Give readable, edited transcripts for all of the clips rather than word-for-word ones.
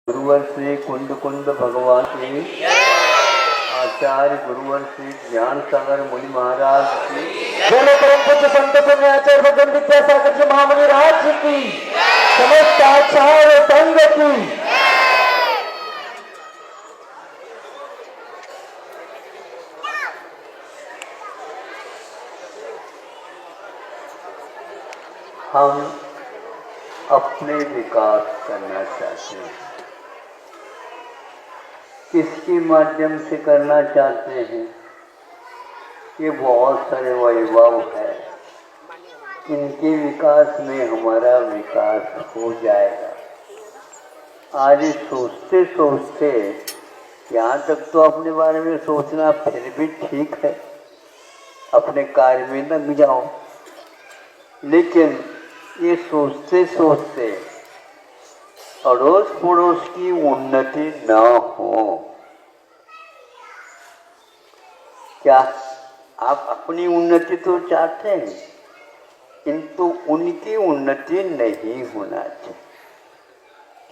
गुरुवर श्री कुंद कुंद भगवान की, आचार्य गुरुवर श्री ज्ञान सागर मुनि महाराज की, परम पूज्य संत पुण्याचार्य भगवान विद्यासागर जी महामुनि राज की, समस्त आचार्य संघ की। हम अपने विकास करना चाहते हैं। किसके माध्यम से करना चाहते हैं? ये बहुत सारे वैभव है, इनके विकास में हमारा विकास हो जाएगा। आज सोचते सोचते यहाँ तक तो अपने बारे में सोचना फिर भी ठीक है, अपने कार्य में लग जाओ, लेकिन ये सोचते सोचते अड़ोस पड़ोस की उन्नति न हो। क्या आप अपनी उन्नति तो चाहते हैं, किंतु उनकी उन्नति नहीं होना चाहिए,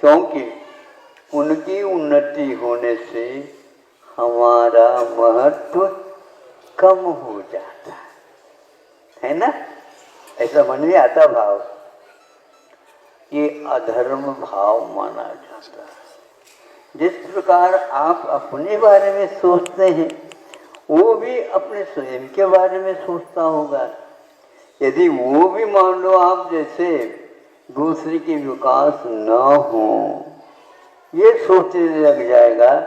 क्योंकि उनकी उन्नति होने से हमारा महत्व कम हो जाता है ना। ऐसा मन में आता भाव, ये अधर्म भाव माना जाता है। जिस प्रकार आप अपने बारे में सोचते हैं, वो भी अपने स्वयं के बारे में सोचता होगा। यदि वो भी मान लो आप जैसे दूसरे के विकास न हो ये सोचने लग जाएगा,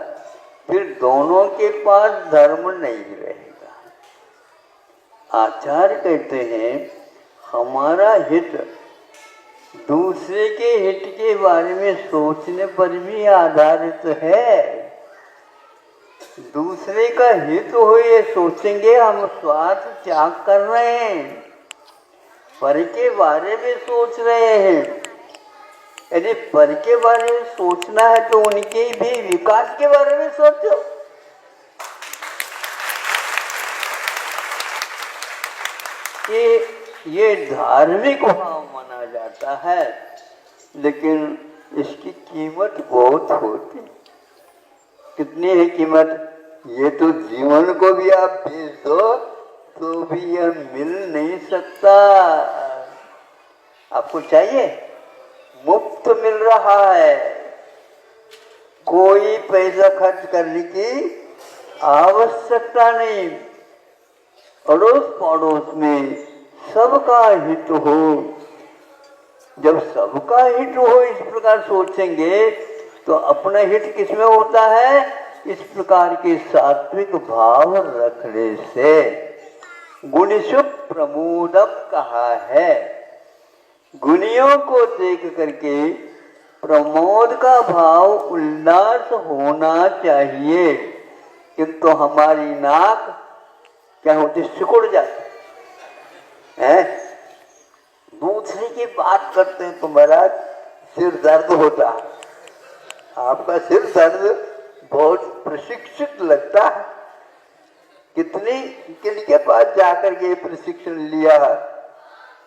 फिर दोनों के पास धर्म नहीं रहेगा। आचार्य कहते हैं हमारा हित दूसरे के हित के बारे में सोचने पर भी आधारित है। दूसरे का हित हो ये सोचेंगे, हम स्वार्थ त्याग कर रहे हैं, पर के बारे में सोच रहे हैं। यदि पर के बारे में सोचना है तो उनके भी विकास के बारे में सोचो। ये धार्मिक भाव माना जाता है, लेकिन इसकी कीमत बहुत होती। कितनी है कीमत? ये तो जीवन को भी आप बेच दो तो भी यह मिल नहीं सकता। आपको चाहिए, मुफ्त मिल रहा है, कोई पैसा खर्च करने की आवश्यकता नहीं। अड़ोस पड़ोस में सबका हित हो। जब सबका हित हो इस प्रकार सोचेंगे तो अपना हित किसमें होता है? इस प्रकार के सात्विक भाव रखने से। गुणिषु प्रमोदक कहा है, गुणियों को देख करके प्रमोद का भाव उल्लास होना चाहिए, किंतु हमारी नाक क्या होती? सिकुड़ जाती है। दूसरे की बात करते हैं तो महाराज सिर दर्द होता। आपका सिर दर्द बहुत प्रशिक्षित लगता है। कितने किनके पास जाकर के प्रशिक्षण लिया?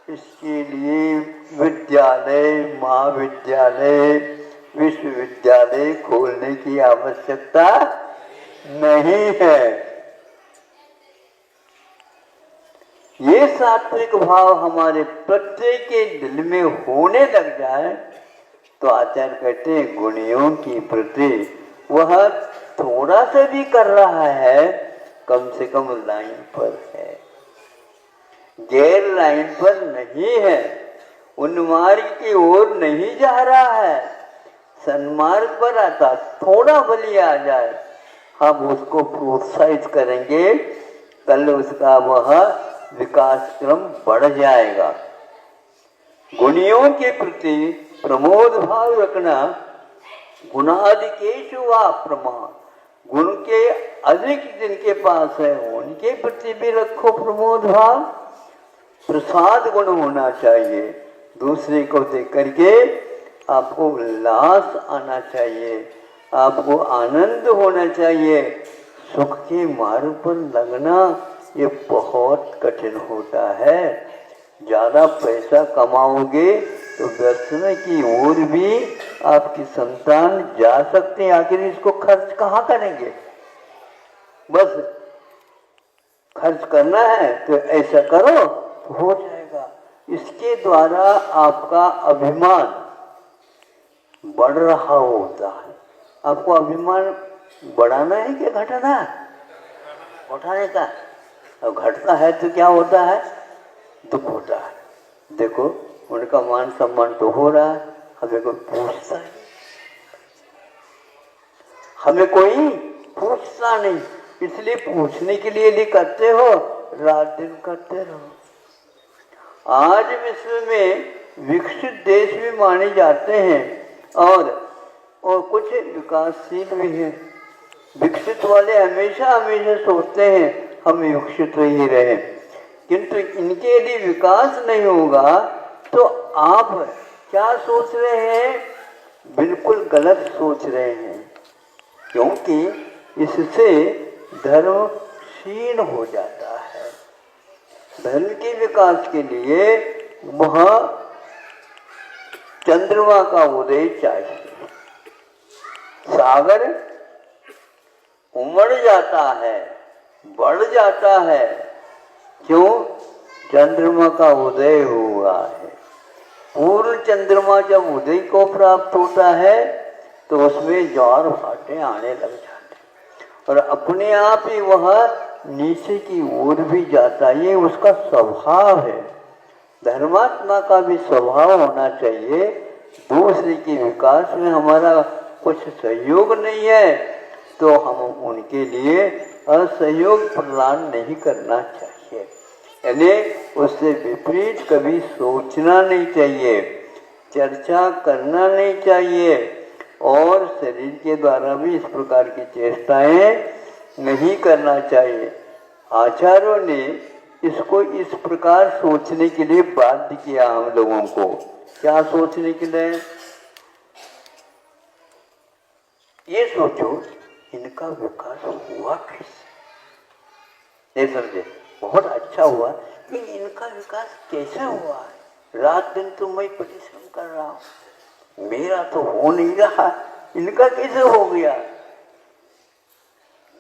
इसके लिए विद्यालय, महाविद्यालय, विश्वविद्यालय खोलने की आवश्यकता नहीं है। ये सात्विक भाव हमारे प्रत्येक के दिल में होने लग जाए तो आचार्य कहते हैं गुणियों की प्रति वह थोड़ा सा भी कर रहा है, कम से कम लाइन पर है, गैर लाइन पर नहीं है, उन्मार्ग की ओर नहीं जा रहा है, सन्मार्ग पर आता। थोड़ा बली आ जाए, हम उसको प्रोत्साहित करेंगे, कल उसका वह विकास क्रम बढ़ जाएगा। गुणियों के प्रति प्रमोद भाव रखना, गुणाधिकेषु वा प्रमाण, गुण के अधिक जिनके पास है उनके प्रति भी रखो प्रमोद भाव। प्रसाद गुण होना चाहिए, दूसरे को देख करके आपको उल्लास आना चाहिए, आपको आनंद होना चाहिए। सुख के मार्ग पर लगना ये बहुत कठिन होता है। ज़्यादा पैसा कमाओगे तो व्यसन की ओर भी आपकी संतान जा सकते हैं। आखिर इसको खर्च कहाँ करेंगे? बस खर्च करना है तो ऐसा करो तो हो जाएगा। इसके द्वारा आपका अभिमान बढ़ रहा होता है। आपको अभिमान बढ़ाना है कि घटाना है? उठाने का। अब घटता है तो क्या होता है? दुख होता है। देखो उनका मान सम्मान तो हो रहा है, हमें कोई पूछता नहीं, हमें कोई पूछता नहीं। इसलिए पूछने के लिए भी करते हो, रात दिन करते रहो। आज विश्व में विकसित देश भी माने जाते हैं और कुछ विकासशील भी हैं। विकसित वाले हमेशा हमेशा सोचते हैं हम विकसित ही रहे, किंतु इनके यदि विकास नहीं होगा तो आप क्या सोच रहे हैं? बिल्कुल गलत सोच रहे हैं, क्योंकि इससे धर्म क्षीण हो जाता है। धर्म के विकास के लिए वहाँ चंद्रमा का उदय चाहिए। सागर उमड़ जाता है, बढ़ जाता है, क्यों? चंद्रमा का उदय हुआ है। पूर्ण चंद्रमा जब उदय को प्राप्त होता है तो उसमें ज्वार भाटे आने लग जाते और अपने आप ही वह नीचे की ओर भी जाता है। ये उसका स्वभाव है। धर्मात्मा का भी स्वभाव होना चाहिए। दूसरे के विकास में हमारा कुछ सहयोग नहीं है तो हम उनके लिए असहयोग प्रदान नहीं करना चाहिए। यानी उससे विपरीत कभी सोचना नहीं चाहिए, चर्चा करना नहीं चाहिए और शरीर के द्वारा भी इस प्रकार की चेष्टाएं नहीं करना चाहिए। आचार्यों ने इसको इस प्रकार सोचने के लिए बाध्य किया हम लोगों को। क्या सोचने के लिए? ये सोचो इनका विकास हुआ कैसे? नहीं समझे? बहुत अच्छा हुआ कि इनका विकास कैसे हुआ? रात दिन तो मैं परिश्रम कर रहा हूं, मेरा तो हो नहीं रहा, इनका कैसे हो गया?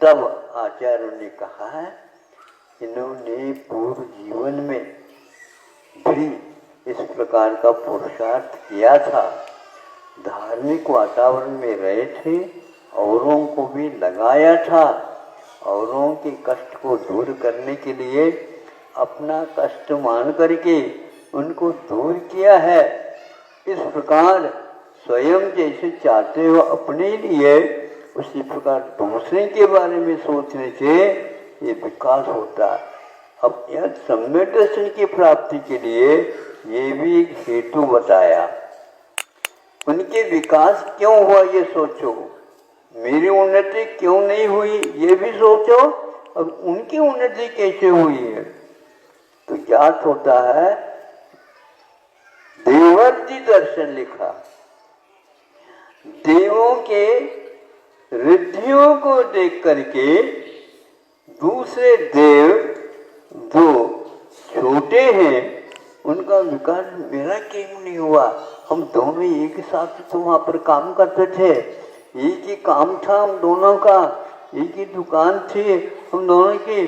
तब आचार्यों ने कहा है इन्होंने पूर्व जीवन में भी इस प्रकार का पुरुषार्थ किया था, धार्मिक वातावरण में रहे थे, औरों को भी लगाया था, औरों के कष्ट को दूर करने के लिए अपना कष्ट मान करके उनको दूर किया है। इस प्रकार स्वयं जैसे चाहते हो अपने लिए, उसी प्रकार दूसरे के बारे में सोचने से ये विकास होता है। अब यह सम्यक दर्शन की प्राप्ति के लिए ये भी एक हेतु बताया। उनके विकास क्यों हुआ ये सोचो, मेरी उन्नति क्यों नहीं हुई ये भी सोचो, अब उनकी उन्नति कैसे हुई है। तो ज्ञात होता है देवर्षि दर्शन लिखा, देवों के रिद्धियों को देख करके दूसरे देव जो छोटे हैं उनका विकास मेरा क्यों नहीं हुआ। हम दोनों एक साथ तो वहां पर काम करते थे, एक ही काम था हम दोनों का, एक ही दुकान थी हम दोनों की,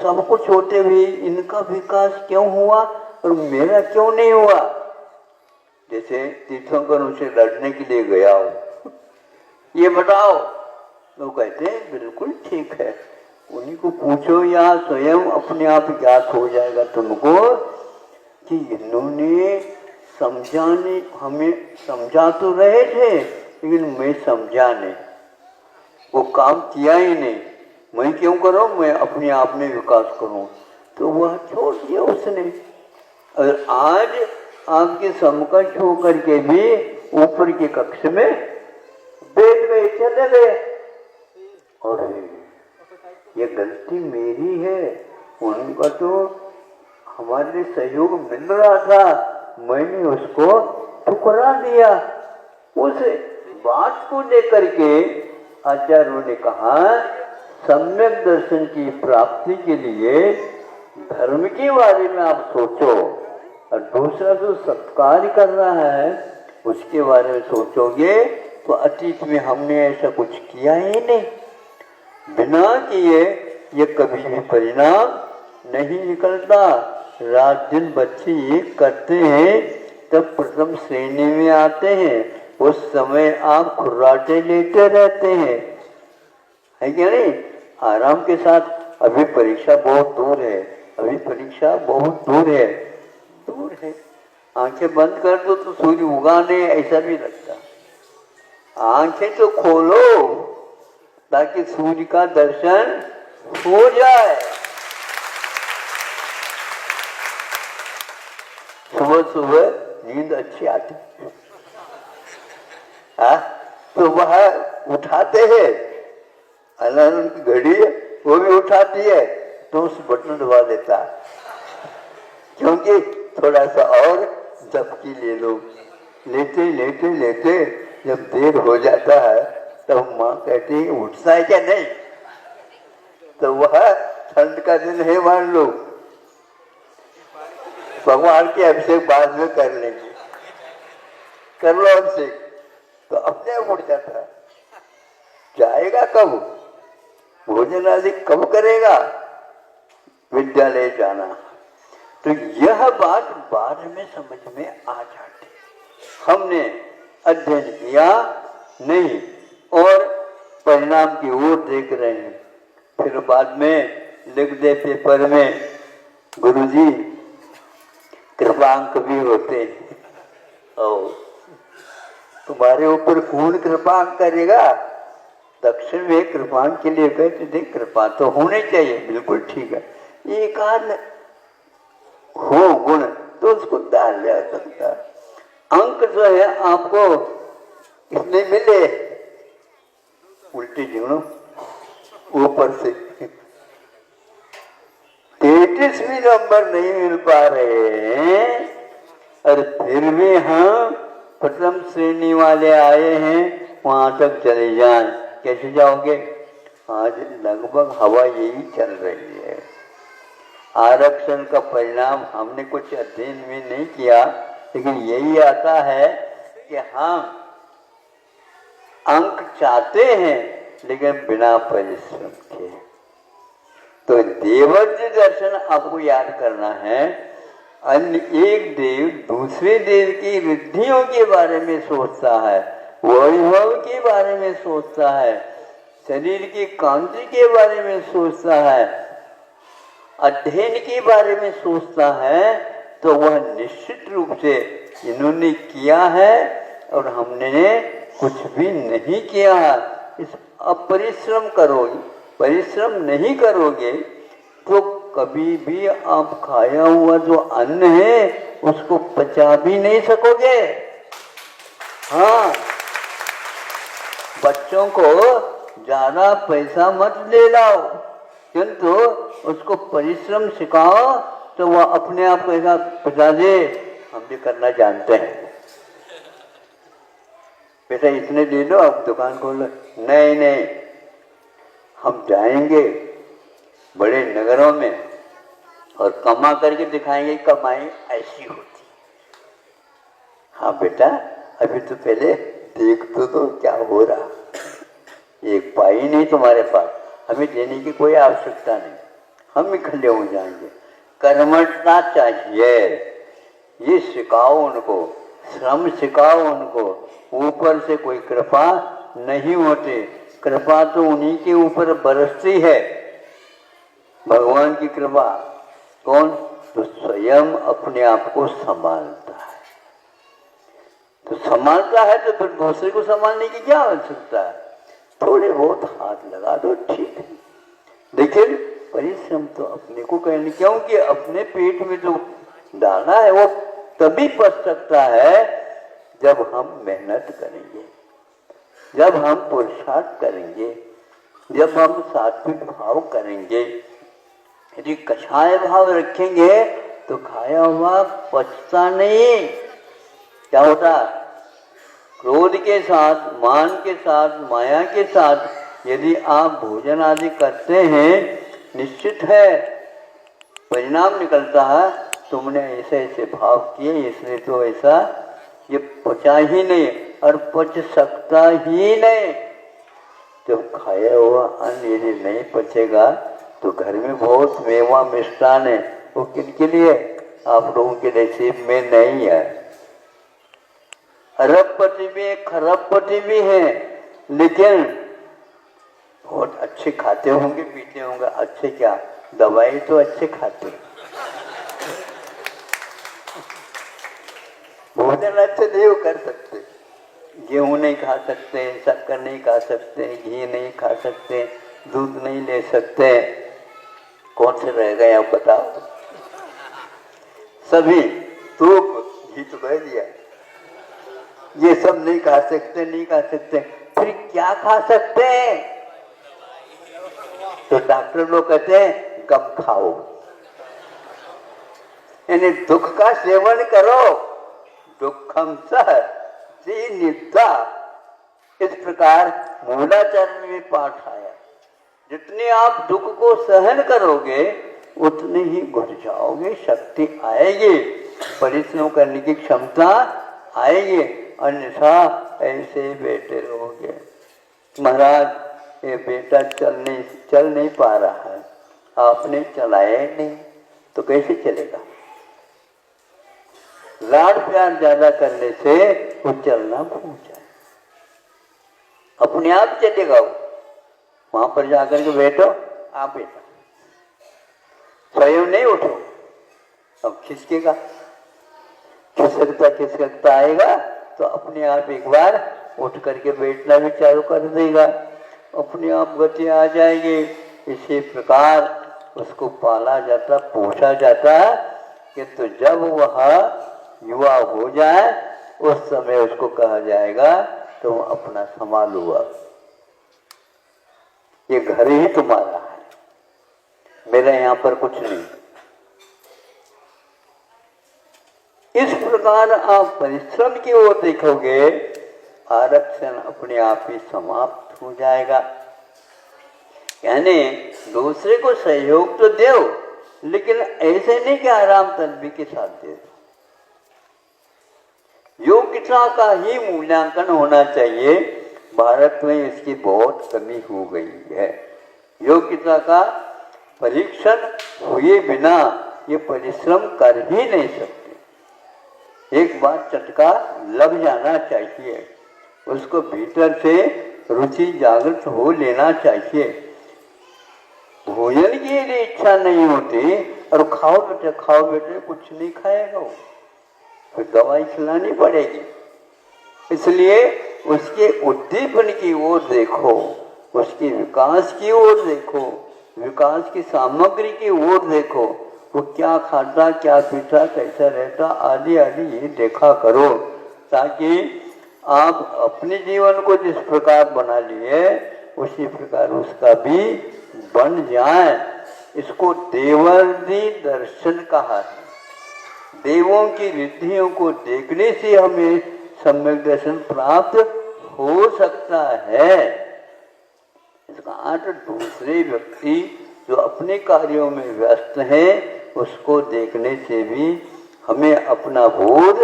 सब कुछ होते हुए इनका विकास क्यों हुआ और मेरा क्यों नहीं हुआ। जैसे तीर्थंकर उनसे लड़ने के लिए गया हो, ये बताओ, वो कहते हैं बिल्कुल ठीक है, उन्हीं को पूछो या स्वयं अपने आप ज्ञात हो जाएगा तुमको कि इन्होंने समझाने, हमें समझा तो रहे थे लेकिन मैं समझा नहीं, वो काम किया ही नहीं, मैं क्यों करूं, मैं अपने आप में विकास करूं, तो वह छोड़ दिया उसने। और आज आपके समकक्ष होकर के भी ऊपर के कक्ष में बैठ गए, चले गए। और ये गलती मेरी है, उनका तो हमारे लिए सहयोग मिल रहा था, मैंने उसको ठुकरा दिया। उस बात को लेकर के आचार्यों ने कहा सम्यक दर्शन की प्राप्ति के लिए धर्म के बारे में आप सोचो, और दूसरा जो सत्कार कर रहा है उसके बारे में सोचोगे तो अतीत में हमने ऐसा कुछ किया ही नहीं, बिना किए ये कभी भी परिणाम नहीं निकलता। रात दिन बच्चे ये करते हैं तब प्रथम श्रेणी में आते हैं, उस समय आप खुर्राटे लेते रहते हैं, है क्या नहीं? आराम के साथ। अभी परीक्षा बहुत दूर है, अभी परीक्षा बहुत दूर है, दूर है। आंखें बंद कर दो तो सूर्य उगा नहीं, ऐसा भी लगता। आंखें तो खोलो ताकि सूर्य का दर्शन हो जाए। सुबह सुबह नींद अच्छी आती है, तो वह उठाते हैं, अलार्म की घड़ी वो भी उठाती है, तो उस बटन दबा देता है, क्योंकि थोड़ा सा और झपकी ले लो। लेते लेते लेते जब देर हो जाता है तब माँ कहती है उठता है क्या नहीं, तो वह ठंड का दिन है मान लो, भगवान के अभिषेक बाद में कर लेंगे, कर लो अभिषेक, तो अपने आप उठ जाता है। जाएगा कब, भोजन आदि कब करेगा, विद्यालय जाना। तो यह बात बाद में समझ में आ जाती, हमने अध्ययन किया नहीं और परिणाम की ओर देख रहे हैं, फिर बाद में लिख दे पेपर में गुरुजी कृपांक भी होते हैं, और तुम्हारे ऊपर कौन कृपांक करेगा। दक्षिण में कृपांक के लिए कहते थे कृपा तो होनी चाहिए, बिल्कुल ठीक है, एक आध हो गुण तो उसको डाल जा सकता। अंक जो है आपको इसमें मिले उल्टी गिनो ऊपर से 33 भी नंबर नहीं मिल पा रहे हैं, और फिर भी हम प्रथम श्रेणी वाले आए हैं, वहां तक चले जाएं। कैसे जाओगे? आज लगभग हवा यही चल रही है। आरक्षण का परिणाम हमने कुछ अध्ययन में नहीं किया, लेकिन यही आता है कि हम अंक चाहते हैं लेकिन बिना परिश्रम के। तो देवज्ञ दर्शन आपको याद करना है। अन्य एक देव दूसरे देव की रिद्धियों के बारे में सोचता है, वैभव के बारे में सोचता है, शरीर की कांति के बारे में सोचता है, अध्ययन के बारे में सोचता है, तो वह निश्चित रूप से इन्होंने किया है और हमने कुछ भी नहीं किया है। इस अपरिश्रम करोगे, परिश्रम नहीं करोगे तो कभी भी आप खाया हुआ जो अन्न है उसको पचा भी नहीं सकोगे। हाँ, बच्चों को ज्यादा पैसा मत ले लाओ, किंतु उसको परिश्रम सिखाओ तो वह अपने आप कहेगा पचा दे, हम भी करना जानते हैं। बेटा इतने दे दो, आप दुकान खोल लो। नहीं नहीं, हम जाएंगे बड़े नगरों में और कमा करके दिखाएंगे कमाई ऐसी होती। हाँ बेटा, अभी तो पहले देख तो क्या हो रहा। एक पाई नहीं तुम्हारे पास, हमें देने की कोई आवश्यकता नहीं, हम ही खड़े हो जाएंगे। कर्मठता चाहिए, ये सिखाओ उनको, श्रम सिखाओ उनको। ऊपर से कोई कृपा नहीं होती, कृपा तो उन्हीं के ऊपर बरसती है, भगवान की कृपा। कौन? तो स्वयं अपने आप को संभालता है। तो संभालता है तो फिर दूसरे को संभालने की क्या आवश्यकता है? थोड़े बहुत हाथ लगा दो, ठीक है, लेकिन परिश्रम तो अपने को करने, क्योंकि अपने पेट में जो दाना है वो तभी पच सकता है जब हम मेहनत करेंगे, जब हम पुरुषार्थ करेंगे, जब हम सात्विक भाव करेंगे। यदि कषाय भाव रखेंगे तो खाया हुआ पचता नहीं। क्या होता? क्रोध के साथ, मान के साथ, माया के साथ यदि आप भोजन आदि करते हैं, निश्चित है परिणाम निकलता है तुमने ऐसे ऐसे भाव किए इसलिए तो ऐसा ये पचा ही नहीं और पच सकता ही नहीं। जब खाया हुआ अन्न यदि नहीं पचेगा तो घर में बहुत मेवा मिष्ठान है, वो किनके लिए? आप लोगों के नसीब में नहीं है। अरबपति भी है, खरबपति भी है, लेकिन बहुत अच्छे खाते होंगे पीते होंगे। अच्छे क्या, दवाई तो अच्छे खाते, भोजन अच्छे नहीं कर सकते। गेहूं नहीं खा सकते, शक्कर नहीं खा सकते, घी नहीं खा सकते, दूध नहीं ले सकते, कौन से रह गए आप बताओ? सभी तूप घी तो कह दिया, ये सब नहीं खा सकते, नहीं खा सकते, फिर क्या खा सकते हैं? तो डॉक्टर लोग कहते हैं कम खाओ, यानी दुख का सेवन करो। दुखम सह निद्रा, इस प्रकार मूलाचार्य में पाठ आया। जितने आप दुख को सहन करोगे उतने ही घुट जाओगे, शक्ति आएगी, परिश्रम करने की क्षमता आएगी, अन्यथा ऐसे बैठे रहोगे। महाराज ये बेटा चल नहीं पा रहा है, आपने चलाया नहीं तो कैसे चलेगा? लाड प्यार ज्यादा करने से वो चलना भूल जाए, अपने आप चलेगा। वो वहां पर जाकर के बैठो, आप बेटा स्वयं नहीं उठो, अब खिसकेगा, खिसकता आएगा तो अपने आप एक बार उठ करके बैठना भी चालू कर देगा, अपने आप गति आ जाएगी। इसी प्रकार उसको पाला जाता, पोषा जाता, किंतु जब वह युवा हो जाए उस समय उसको कहा जाएगा तो अपना संभाल हुआ, ये घर ही तुम्हारा है, मेरा यहाँ पर कुछ नहीं। इस प्रकार आप परिश्रम की ओर देखोगे, आरक्षण अपने आप ही समाप्त हो जाएगा। यानी दूसरे को सहयोग तो दो, लेकिन ऐसे नहीं कि आराम तलबी के साथ दे दो। योग्यता का ही मूल्यांकन होना चाहिए। भारत में इसकी बहुत कमी हो गई है। योग्यता का परीक्षण हुए बिना ये परिश्रम कर ही नहीं सकते। एक बार चटका लग जाना चाहिए, उसको भीतर से रुचि जागृत हो लेना चाहिए। भोजन की यदि इच्छा नहीं होती और खाओ बेटे कुछ नहीं खाएगा वो, फिर दवाई खिलानी पड़ेगी। इसलिए उसके उद्दीपन की ओर देखो, उसके विकास की ओर देखो, विकास की सामग्री की ओर देखो, वो क्या खाता, क्या पीता, कैसा रहता, आदि आदि ये देखा करो, ताकि आप अपने जीवन को जिस प्रकार बना लिए उसी प्रकार उसका भी बन जाए। इसको देवर्षि दर्शन कहा है। देवों की रिद्धियों को देखने से हमें सम्यक दर्शन प्राप्त हो सकता है। इसका अर्थ दूसरे व्यक्ति जो अपने कार्यों में व्यस्त है उसको देखने से भी हमें अपना बोध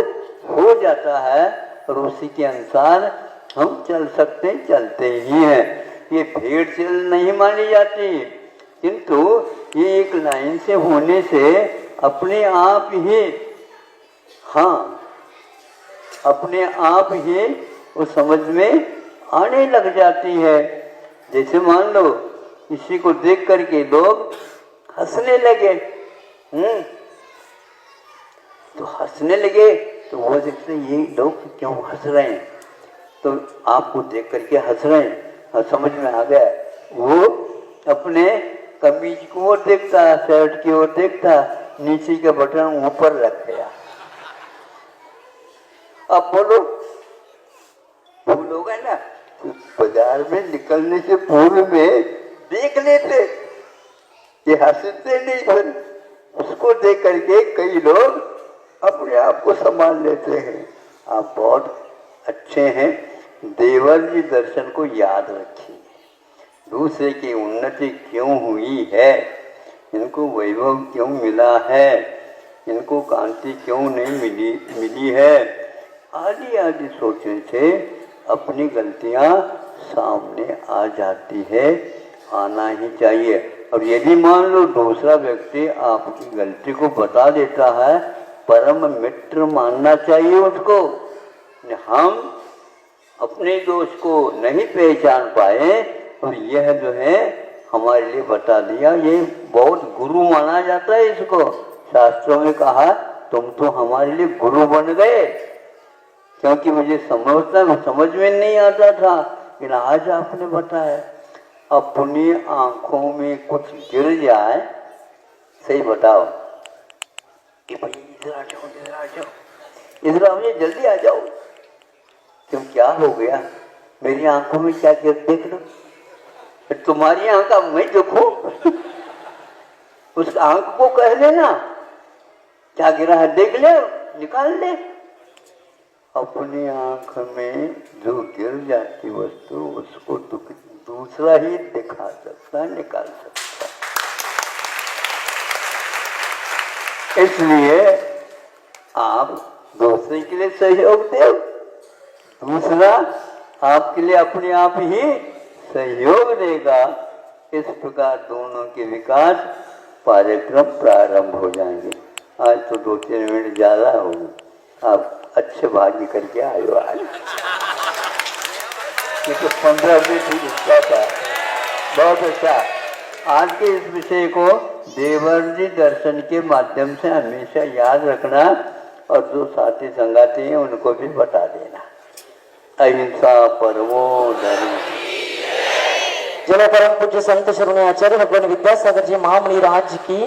हो जाता है और उसी के अनुसार हम चलते ही हैं। ये भेड़ चल नहीं मानी जाती, किंतु ये एक लाइन से होने से अपने आप ही, हाँ, अपने आप ही वो समझ में आने लग जाती है। जैसे मान लो किसी को देख करके लोग हंसने लगे, तो हंसने लगे तो वो देखते ये लोग क्यों हंस रहे हैं, तो आपको देख करके हंस रहे हैं, हाँ, समझ में आ गया। वो अपने कमीज की ओर देखता, शर्ट की ओर देखता, नीचे के बटन ऊपर रख गया। अब बोलो, लोग है ना, बाजार में निकलने से पूर्व में देख लेते, ये हंसते नहीं, पर उसको देख करके कई लोग अपने आप को संभाल लेते हैं। आप बहुत अच्छे हैं, देवर्षि दर्शन को याद रखिए। दूसरे की उन्नति क्यों हुई है, इनको वैभव क्यों मिला है, इनको कांति क्यों नहीं मिली है, आदि आदि सोचने से अपनी गलतियां सामने आ जाती है, आना ही चाहिए। और यदि मान लो दूसरा व्यक्ति आपकी गलती को बता देता है, परम मित्र मानना चाहिए उसको। हम अपने दोष को नहीं पहचान पाए और यह जो है हमारे लिए बता दिया, ये बहुत गुरु माना जाता है इसको। शास्त्रों में कहा तुम तो हमारे लिए गुरु बन गए, क्योंकि मुझे समझ में नहीं आता था, लेकिन आज आपने बताया। अपनी आंखों में कुछ गिर जाए, सही बताओ कि भाई इधर आ जाओ, इधर आ जाओ, इधर आओ, जल्दी आ जाओ। क्यों, क्या हो गया? मेरी आंखों में क्या गिर, देख लो। तुम्हारी आंख मैं देखो, उस आंख को कह देना क्या गिरा है, देख ले, निकाल ले। अपनी आंख में जो गिर जाती वस्तु उसको दूसरा ही दिखा सकता, निकाल सकता। इसलिए आप दूसरे के लिए सहयोग दो, दूसरा आपके लिए अपने आप ही सहयोग देगा। इस प्रकार दोनों के विकास कार्यक्रम प्रारंभ हो जाएंगे। आज तो 2-3 मिनट ज्यादा हो गए, आप अच्छे भाग्य करके आयो आज। ये तो 15 मिनट ही था, बहुत अच्छा। आज के इस विषय को देवर्षि दर्शन के माध्यम से हमेशा याद रखना और जो साथी संगाती हैं उनको भी बता देना। अहिंसा परमो धर्म। जय परम पूज्य संत शरण आचार्य भगवान विद्यासागर जी महामुनि राज की